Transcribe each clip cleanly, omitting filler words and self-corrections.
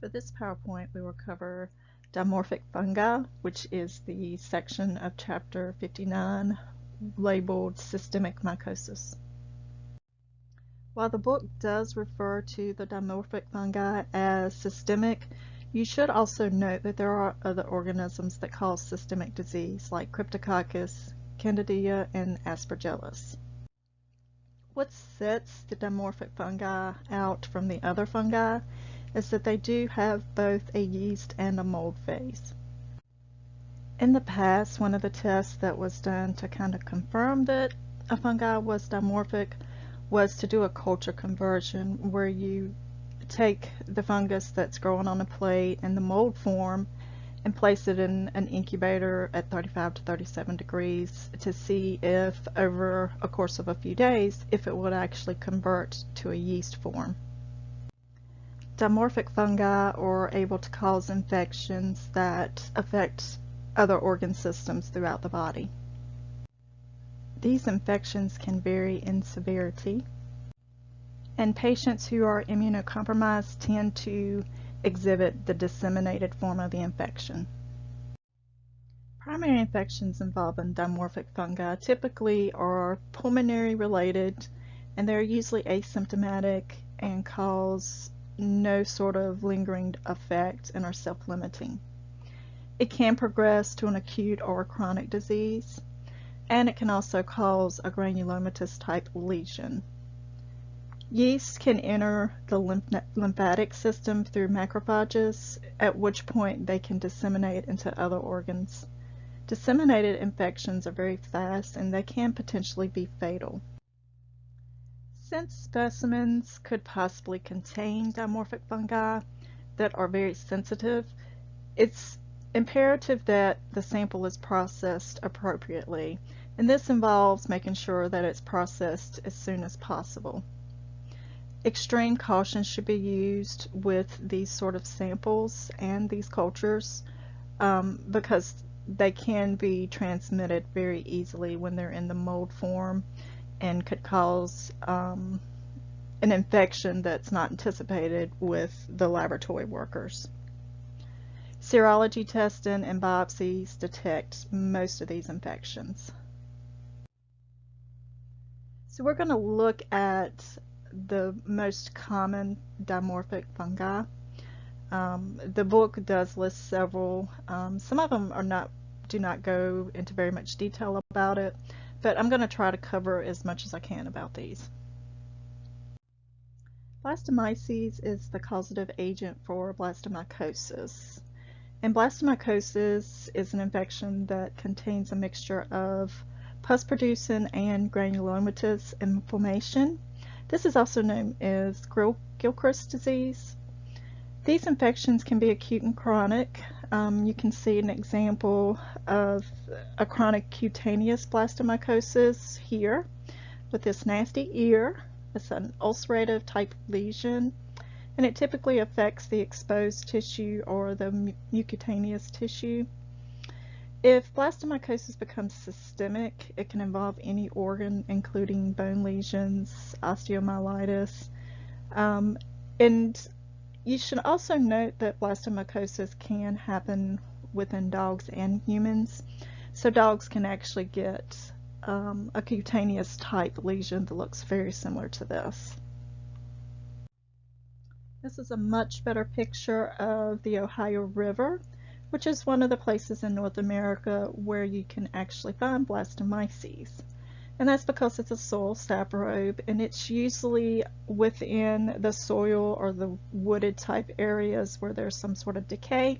For this PowerPoint, we will cover dimorphic fungi, which is the section of Chapter 59 labeled Systemic Mycosis. While the book does refer to the dimorphic fungi as systemic, you should also note that there are other organisms that cause systemic disease, like Cryptococcus, Candida, and Aspergillus. What sets the dimorphic fungi out from the other fungi is that they do have both a yeast and a mold phase. In the past, one of the tests that was done to kind of confirm that a fungi was dimorphic was to do a culture conversion, where you take the fungus that's growing on a plate in the mold form and place it in an incubator at 35 to 37 degrees to see if over a course of a few days if it would actually convert to a yeast form. Dimorphic fungi are able to cause infections that affect other organ systems throughout the body. These infections can vary in severity, and patients who are immunocompromised tend to exhibit the disseminated form of the infection. Primary infections involving dimorphic fungi typically are pulmonary related, and they're usually asymptomatic and cause no sort of lingering effect and are self-limiting. It can progress to an acute or chronic disease, and it can also cause a granulomatous type lesion. Yeast can enter the lymphatic system through macrophages, at which point they can disseminate into other organs. Disseminated infections are very fast, and they can potentially be fatal. Since specimens could possibly contain dimorphic fungi that are very sensitive, it's imperative that the sample is processed appropriately, and this involves making sure that it's processed as soon as possible. Extreme caution should be used with these sort of samples and these cultures because they can be transmitted very easily when they're in the mold form, and could cause an infection that's not anticipated with the laboratory workers. Serology testing and biopsies detect most of these infections. So we're going to look at the most common dimorphic fungi. The book does list several. Some of them do not go into very much detail about it, but I'm going to try to cover as much as I can about these. Blastomyces is the causative agent for blastomycosis. And blastomycosis is an infection that contains a mixture of pus-producing and granulomatous inflammation. This is also known as Gilchrist disease. These infections can be acute and chronic. You can see an example of a chronic cutaneous blastomycosis here with this nasty ear. It's an ulcerative type lesion, and it typically affects the exposed tissue or the mucocutaneous tissue. If blastomycosis becomes systemic, it can involve any organ, including bone lesions, osteomyelitis, and you should also note that blastomycosis can happen within dogs and humans. So dogs can actually get a cutaneous type lesion that looks very similar to this. This is a much better picture of the Ohio River, which is one of the places in North America where you can actually find blastomyces. And that's because it's a soil saprobe, and it's usually within the soil or the wooded type areas where there's some sort of decay.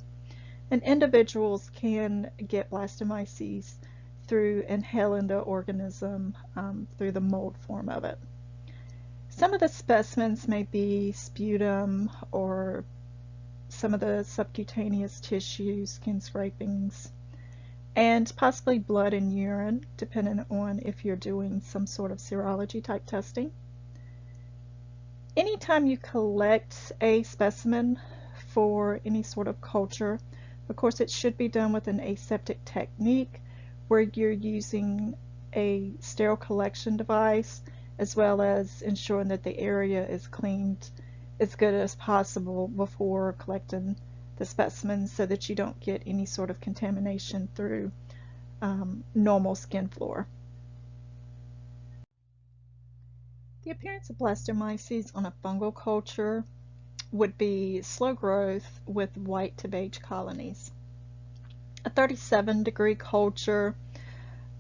And individuals can get blastomyces through inhaling the organism through the mold form of it. Some of the specimens may be sputum or some of the subcutaneous tissue, skin scrapings, and possibly blood and urine, depending on if you're doing some sort of serology type testing. Anytime you collect a specimen for any sort of culture, of course it should be done with an aseptic technique where you're using a sterile collection device, as well as ensuring that the area is cleaned as good as possible before collecting the specimens so that you don't get any sort of contamination through normal skin flora. The appearance of blastomyces on a fungal culture would be slow growth with white to beige colonies. A 37-degree culture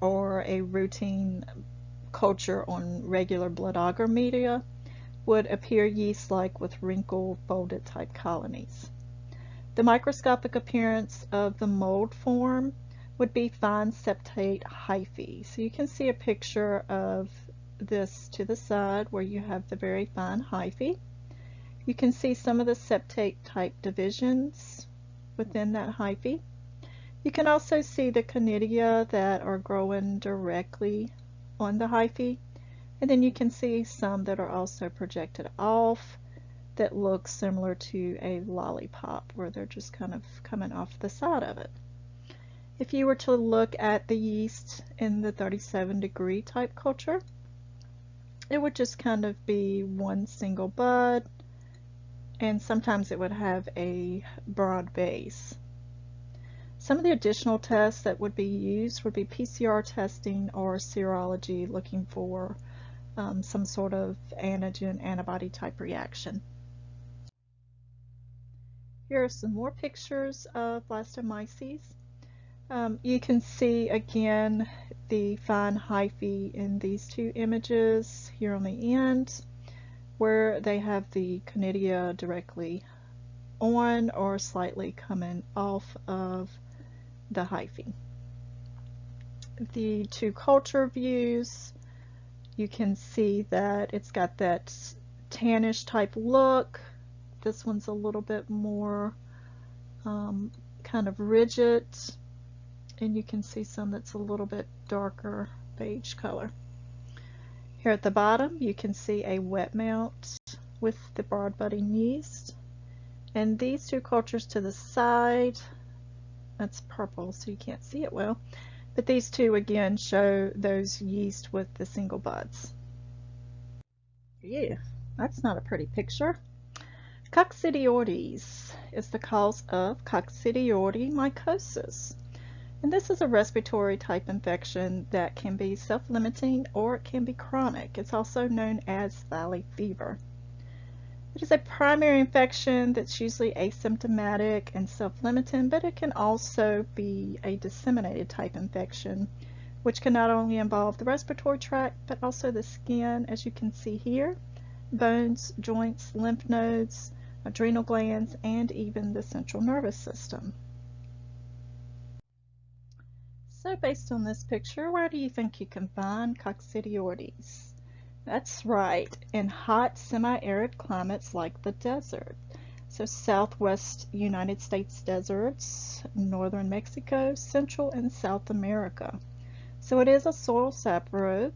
or a routine culture on regular blood agar media would appear yeast-like with wrinkle folded type colonies. The microscopic appearance of the mold form would be fine septate hyphae. So you can see a picture of this to the side where you have the very fine hyphae. You can see some of the septate type divisions within that hyphae. You can also see the conidia that are growing directly on the hyphae, and then you can see some that are also projected off that look similar to a lollipop where they're just kind of coming off the side of it. If you were to look at the yeast in the 37-degree type culture, it would just kind of be one single bud, and sometimes it would have a broad base. Some of the additional tests that would be used would be PCR testing or serology, looking for some sort of antigen antibody type reaction. Here are some more pictures of blastomyces. You can see again the fine hyphae in these two images here on the end, where they have the conidia directly on or slightly coming off of the hyphae. The two culture views, you can see that it's got that tannish type look. This one's a little bit more kind of rigid, and you can see some that's a little bit darker beige color. Here at the bottom you can see a wet mount with the broad budding yeast, and these two cultures to the side, that's purple so you can't see it well, but these two again show those yeast with the single buds. Yeah, that's not a pretty picture. Coccidioides is the cause of coccidioidomycosis. And this is a respiratory type infection that can be self-limiting or it can be chronic. It's also known as valley fever. It is a primary infection that's usually asymptomatic and self-limiting, but it can also be a disseminated type infection, which can not only involve the respiratory tract, but also the skin, as you can see here, bones, joints, lymph nodes, adrenal glands, and even the central nervous system. So based on this picture, where do you think you can find coccidioides? That's right, in hot semi-arid climates like the desert. So southwest United States deserts, northern Mexico, Central and South America. So it is a soil saprophyte,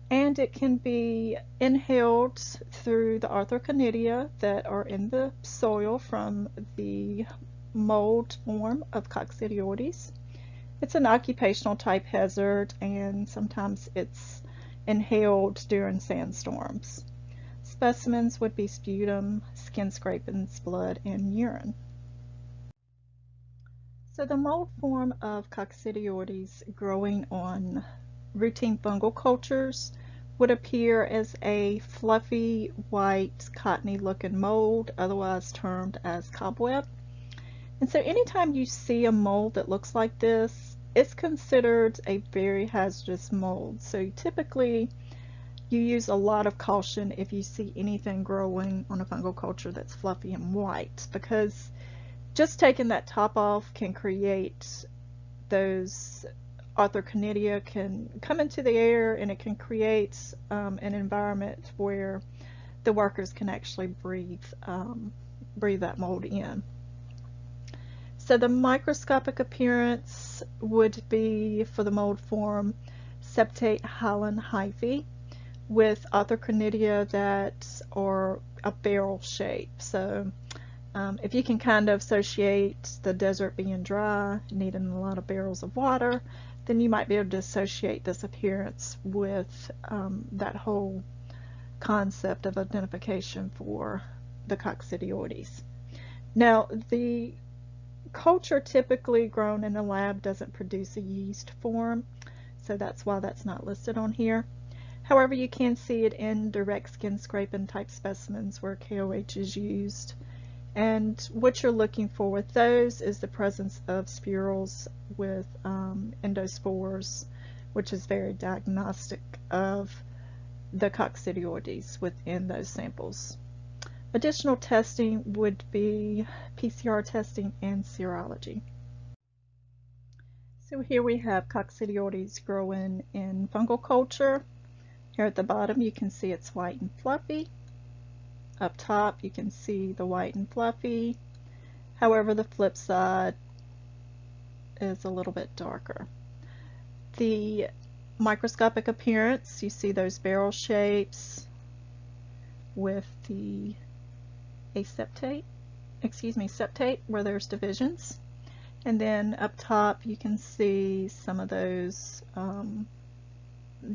and it can be inhaled through the arthroconidia that are in the soil from the mold form of coccidioides. It's an occupational type hazard, and sometimes it's inhaled during sandstorms. Specimens would be sputum, skin scrapings, blood, and urine. So the mold form of coccidioides growing on routine fungal cultures would appear as a fluffy, white, cottony looking mold, otherwise termed as cobweb. And so anytime you see a mold that looks like this, it's considered a very hazardous mold. So typically you use a lot of caution if you see anything growing on a fungal culture that's fluffy and white, because just taking that top off can create those arthroconidia can come into the air, and it can create an environment where the workers can actually breathe that mold in. So the microscopic appearance would be, for the mold form, septate hyaline hyphae with arthroconidia that are a barrel shape. So if you can kind of associate the desert being dry, needing a lot of barrels of water, then you might be able to associate this appearance with that whole concept of identification for the coccidioides. Now, the culture typically grown in the lab doesn't produce a yeast form, so that's why that's not listed on here. However, you can see it in direct skin scraping type specimens where KOH is used. And what you're looking for with those is the presence of spirals with endospores, which is very diagnostic of the coccidioides within those samples. Additional testing would be PCR testing and serology. So here we have coccidioides growing in fungal culture. Here at the bottom you can see it's white and fluffy. Up top you can see the white and fluffy. However, the flip side is a little bit darker. The microscopic appearance, you see those barrel shapes with the septate where there's divisions. And then up top you can see some of those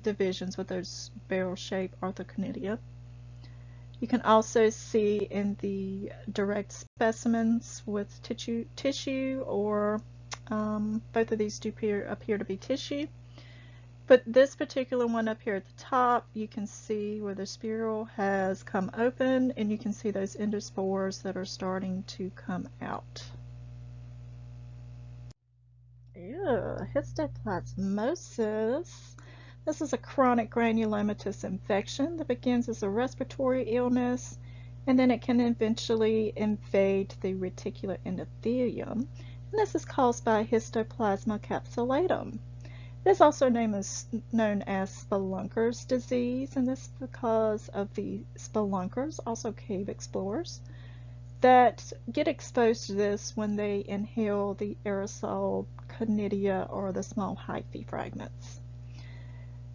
divisions with those barrel shaped arthoconidia. You can also see in the direct specimens with tissue or both of these do appear to be tissue. But this particular one up here at the top, you can see where the spiral has come open and you can see those endospores that are starting to come out. Ew, histoplasmosis. This is a chronic granulomatous infection that begins as a respiratory illness and then it can eventually invade the reticular endothelium. And this is caused by Histoplasma capsulatum. It is also known as spelunker's disease, and this is because of the spelunkers, also cave explorers, that get exposed to this when they inhale the aerosol conidia or the small hyphae fragments.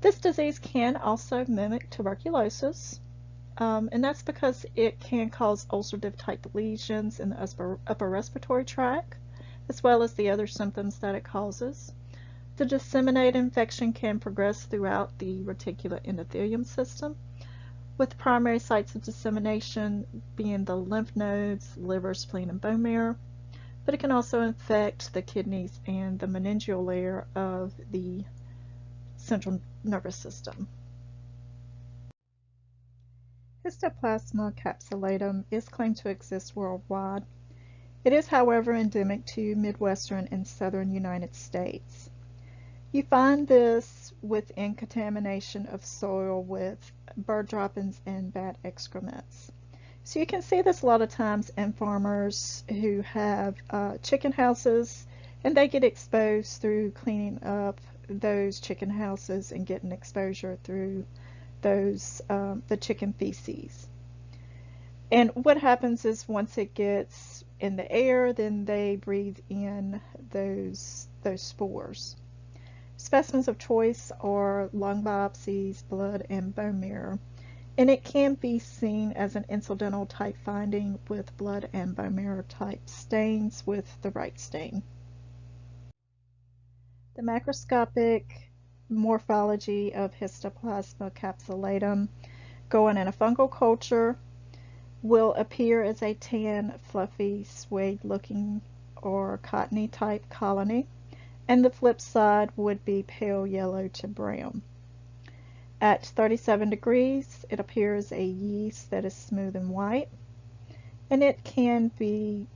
This disease can also mimic tuberculosis, and that's because it can cause ulcerative type lesions in the upper respiratory tract, as well as the other symptoms that it causes. The disseminated infection can progress throughout the reticular endothelium system, with primary sites of dissemination being the lymph nodes, liver, spleen, and bone marrow, but it can also infect the kidneys and the meningeal layer of the central nervous system. Histoplasma capsulatum is claimed to exist worldwide. It is, however, endemic to Midwestern and Southern United States. You find this within contamination of soil with bird droppings and bad excrements. So you can see this a lot of times in farmers who have chicken houses, and they get exposed through cleaning up those chicken houses and getting exposure through those the chicken feces. And what happens is once it gets in the air, then they breathe in those spores. Specimens of choice are lung biopsies, blood, and bone marrow, and it can be seen as an incidental type finding with blood and bone marrow type stains with the right stain. The macroscopic morphology of Histoplasma capsulatum going in a fungal culture will appear as a tan, fluffy, suede looking or cottony type colony, and the flip side would be pale yellow to brown. At 37 degrees, it appears a yeast that is smooth and white, and it can be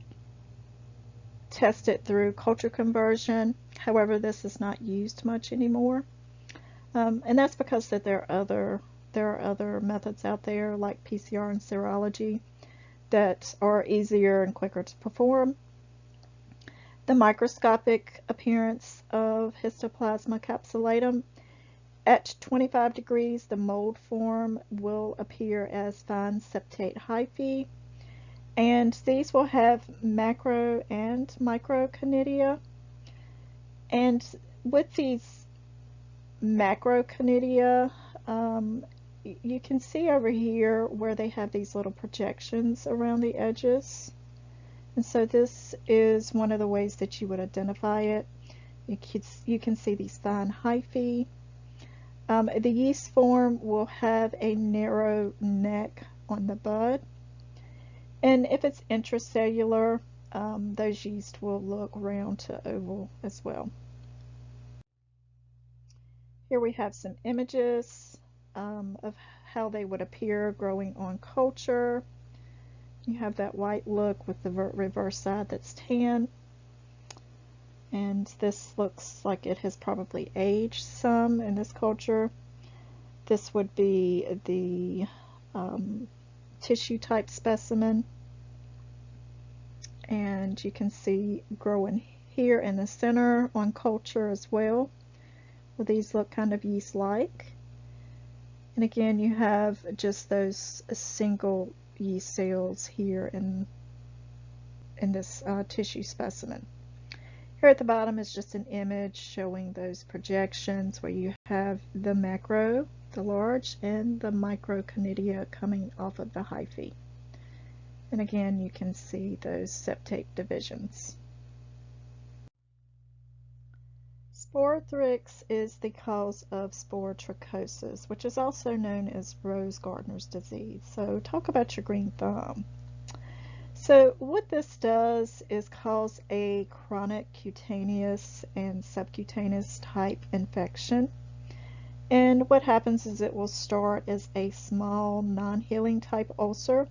tested through culture conversion. However, this is not used much anymore, and that's because that there are other methods out there like PCR and serology that are easier and quicker to perform. The microscopic appearance of Histoplasma capsulatum, at 25 degrees, the mold form will appear as fine septate hyphae, and these will have macro and microconidia. And with these macroconidia, you can see over here where they have these little projections around the edges. And so this is one of the ways that you would identify it. You can see these fine hyphae. The yeast form will have a narrow neck on the bud, And if it's intracellular, those yeast will look round to oval as well. Here we have some images of how they would appear growing on culture. You have that white look with the reverse side that's tan. And this looks like it has probably aged some in this culture. This would be the tissue type specimen. And you can see growing here in the center on culture as well. Well, these look kind of yeast-like. And again, you have just those single yeast cells here in this tissue specimen. Here at the bottom is just an image showing those projections where you have the macro, the large, and the micro conidia coming off of the hyphae. And again, you can see those septate divisions. Sporothrix is the cause of spore trichosis, which is also known as Rose Gardner's disease. So talk about your green thumb. So what this does is cause a chronic cutaneous and subcutaneous type infection. And what happens is it will start as a small non-healing type ulcer,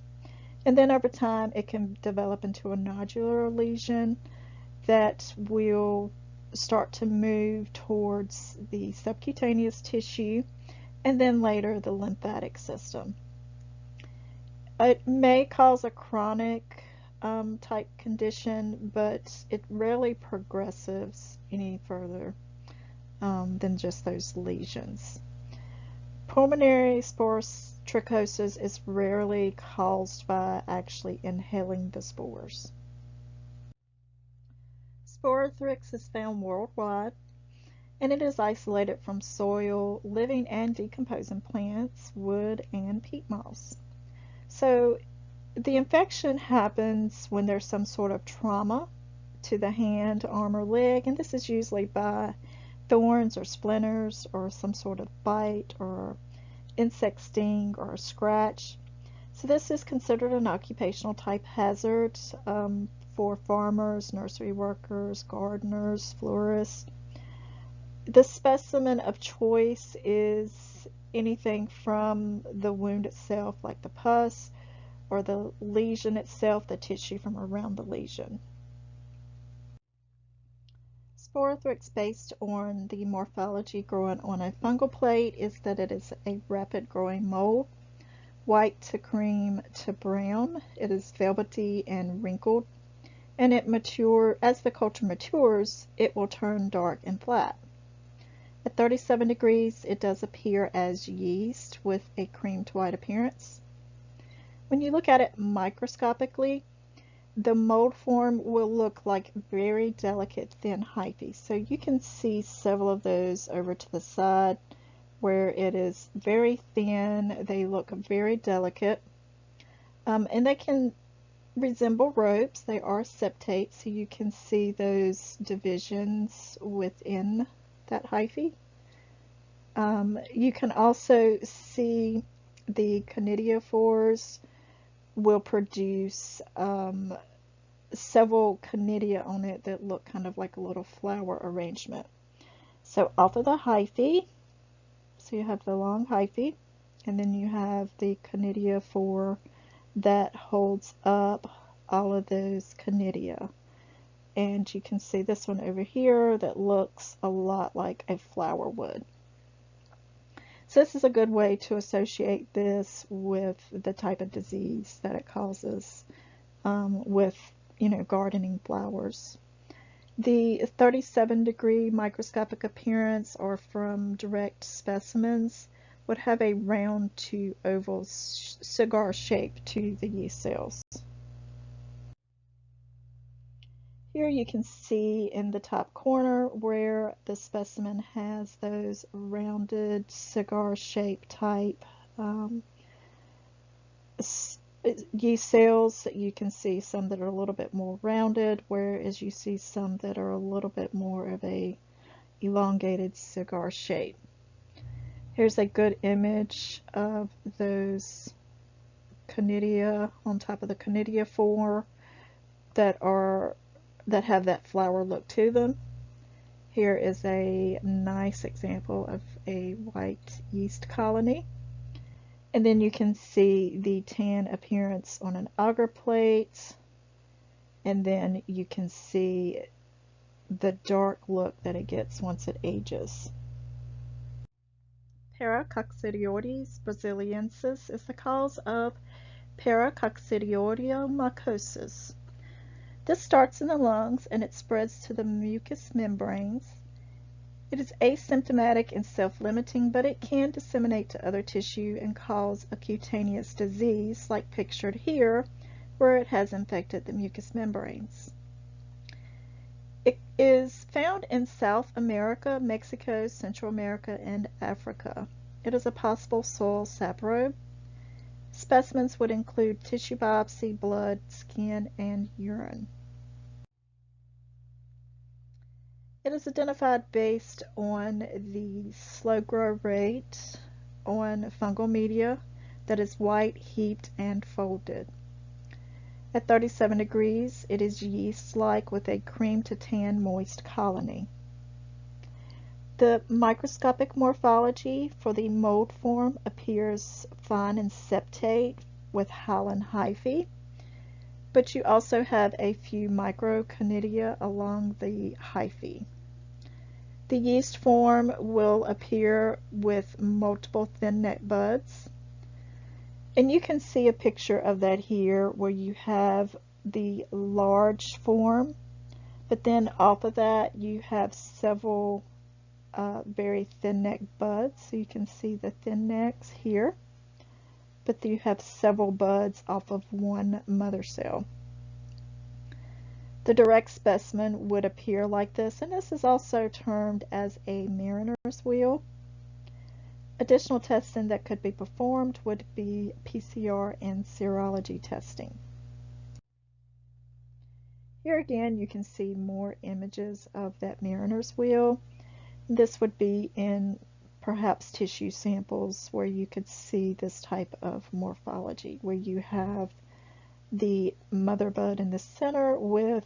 and then over time it can develop into a nodular lesion that will start to move towards the subcutaneous tissue and then later the lymphatic system. It may cause a chronic type condition, but it rarely progresses any further than just those lesions. Pulmonary sporotrichosis is rarely caused by actually inhaling the spores. Sporothrix is found worldwide, and it is isolated from soil, living and decomposing plants, wood, and peat moss. So the infection happens when there's some sort of trauma to the hand, arm, or leg, and this is usually by thorns or splinters or some sort of bite or insect sting or a scratch. So this is considered an occupational type hazard for farmers, nursery workers, gardeners, florists. The specimen of choice is anything from the wound itself, like the pus, or the lesion itself, the tissue from around the lesion. Sporothrix, based on the morphology growing on a fungal plate, is that it is a rapid growing mold, white to cream to brown. It is velvety and wrinkled, and as the culture matures, it will turn dark and flat. At 37 degrees, it does appear as yeast with a cream to white appearance. When you look at it microscopically, the mold form will look like very delicate thin hyphae. So you can see several of those over to the side where it is very thin. They look very delicate, and they can resemble ropes. They are septate, so you can see those divisions within that hyphae. You can also see the conidiophores will produce several conidia on it that look kind of like a little flower arrangement. So off of the hyphae, so you have the long hyphae, and then you have the conidiophore that holds up all of those conidia. And you can see this one over here that looks a lot like a flower would. So this is a good way to associate this with the type of disease that it causes with, gardening flowers. The 37-degree microscopic appearance or from direct specimens would have a round to oval cigar shape to the yeast cells. Here you can see in the top corner where the specimen has those rounded cigar shape type yeast cells. You can see some that are a little bit more rounded, whereas you see some that are a little bit more of a elongated cigar shape. Here's a good image of those conidia on top of the conidia that have that flower look to them. Here is a nice example of a white yeast colony. And then you can see the tan appearance on an agar plate. And then you can see the dark look that it gets once it ages. Paracoccidioides brasiliensis is the cause of paracoccidiomycosis. This starts in the lungs and it spreads to the mucous membranes. It is asymptomatic and self-limiting, but it can disseminate to other tissue and cause a cutaneous disease, like pictured here, where it has infected the mucous membranes. It is found in South America, Mexico, Central America, and Africa. It is a possible soil saprobe. Specimens would include tissue biopsy, blood, skin, and urine. It is identified based on the slow grow rate on fungal media that is white, heaped, and folded. At 37 degrees, it is yeast-like with a cream to tan moist colony. The microscopic morphology for the mold form appears fine and septate with hyaline hyphae, but you also have a few microconidia along the hyphae. The yeast form will appear with multiple thin neck buds. And you can see a picture of that here where you have the large form, but then off of that you have several very thin neck buds. So you can see the thin necks here, but you have several buds off of one mother cell. The direct specimen would appear like this, and this is also termed as a mariner's wheel. Additional testing that could be performed would be PCR and serology testing. Here again you can see more images of that mariner's wheel. This would be in perhaps tissue samples where you could see this type of morphology, where you have the mother bud in the center with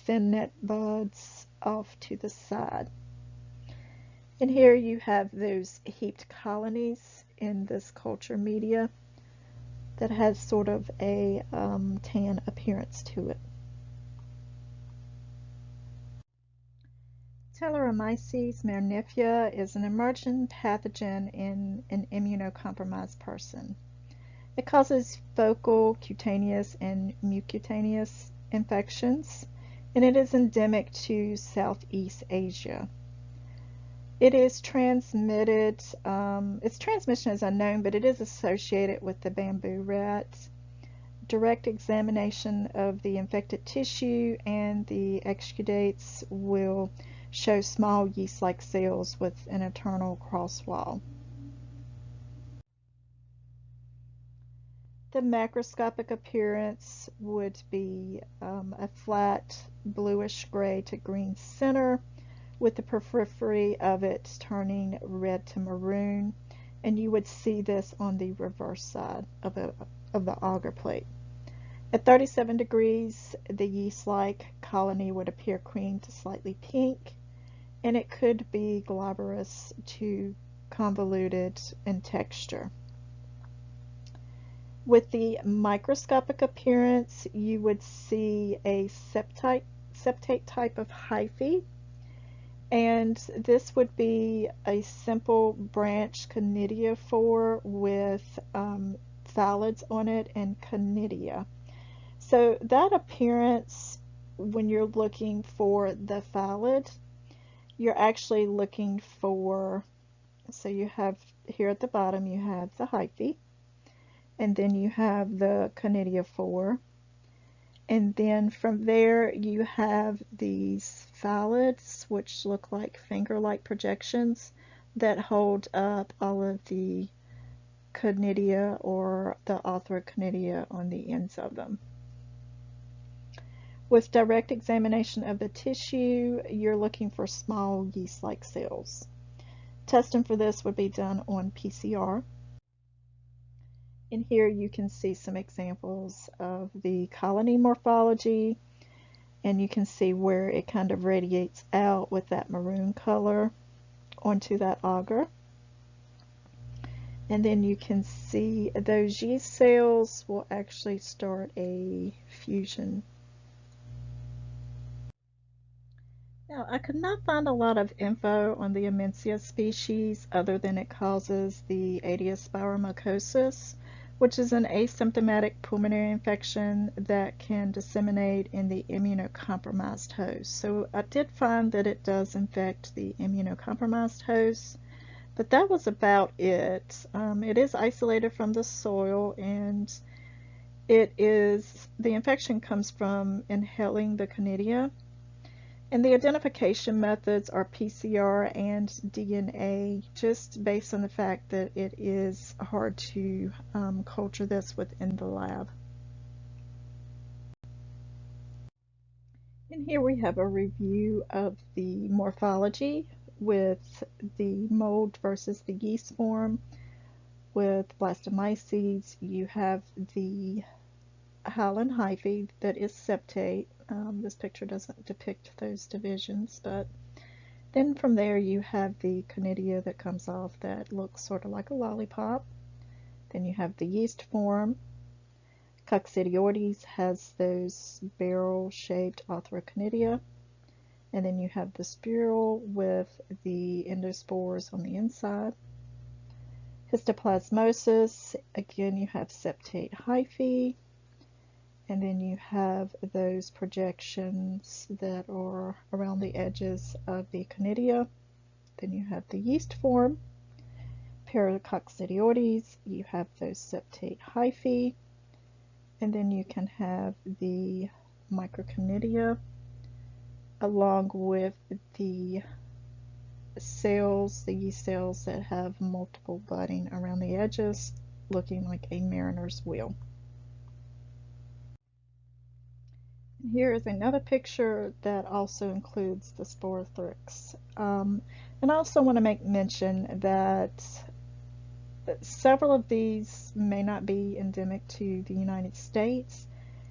thin net buds off to the side. And here you have those heaped colonies in this culture media that has sort of a tan appearance to it. Telleromyces marnifia is an emerging pathogen in an immunocompromised person. It causes focal, cutaneous, and mucocutaneous infections, and it is endemic to Southeast Asia. It is transmitted, its transmission is unknown, but it is associated with the bamboo rat. Direct examination of the infected tissue and the exudates will show small yeast-like cells with an internal cross wall. The macroscopic appearance would be a flat bluish gray to green center, with the periphery of it turning red to maroon, and you would see this on the reverse side of the agar plate. At 37 degrees, the yeast-like colony would appear cream to slightly pink, and it could be glabrous to convoluted in texture. With the microscopic appearance, you would see a septate type of hyphae, and this would be a simple branch conidiophore with phyllodes on it and conidia. So that appearance, when you're looking for the phylloid, you're actually looking for, so you have here at the bottom you have the hyphae, and then you have the conidiophore, and then from there you have these phyllodes, which look like finger-like projections that hold up all of the conidia or the arthroconidia on the ends of them. With direct examination of the tissue, you're looking for small yeast-like cells. Testing for this would be done on PCR. In here you can see some examples of the colony morphology, and you can see where it kind of radiates out with that maroon color onto that agar. And then you can see those yeast cells will actually start a fusion. Now, I could not find a lot of info on the Amencia species other than it causes the Aedes spiromucosis, which is an asymptomatic pulmonary infection that can disseminate in the immunocompromised host. So I did find that it does infect the immunocompromised host, but that was about it. It is isolated from the soil, and the infection comes from inhaling the conidia. And the identification methods are PCR and DNA, just based on the fact that it is hard to culture this within the lab. And here we have a review of the morphology with the mold versus the yeast form. With blastomyces, you have the hyaline hyphae that is septate. This picture doesn't depict those divisions, but then from there you have the conidia that comes off that looks sort of like a lollipop. Then you have the yeast form. Coccidioides has those barrel-shaped arthroconidia. And then you have the spiral with the endospores on the inside. Histoplasmosis, again you have septate hyphae. And then you have those projections that are around the edges of the conidia. Then you have the yeast form. Paracoccidioides, you have those septate hyphae. And then you can have the microconidia along with the cells, the yeast cells that have multiple budding around the edges, looking like a mariner's wheel. Here is another picture that also includes the sporothrix. And I also want to make mention that several of these may not be endemic to the United States.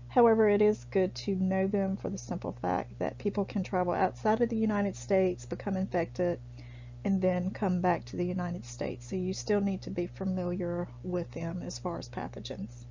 However, it is good to know them for the simple fact that people can travel outside of the United States, become infected, and then come back to the United States. So you still need to be familiar with them as far as pathogens.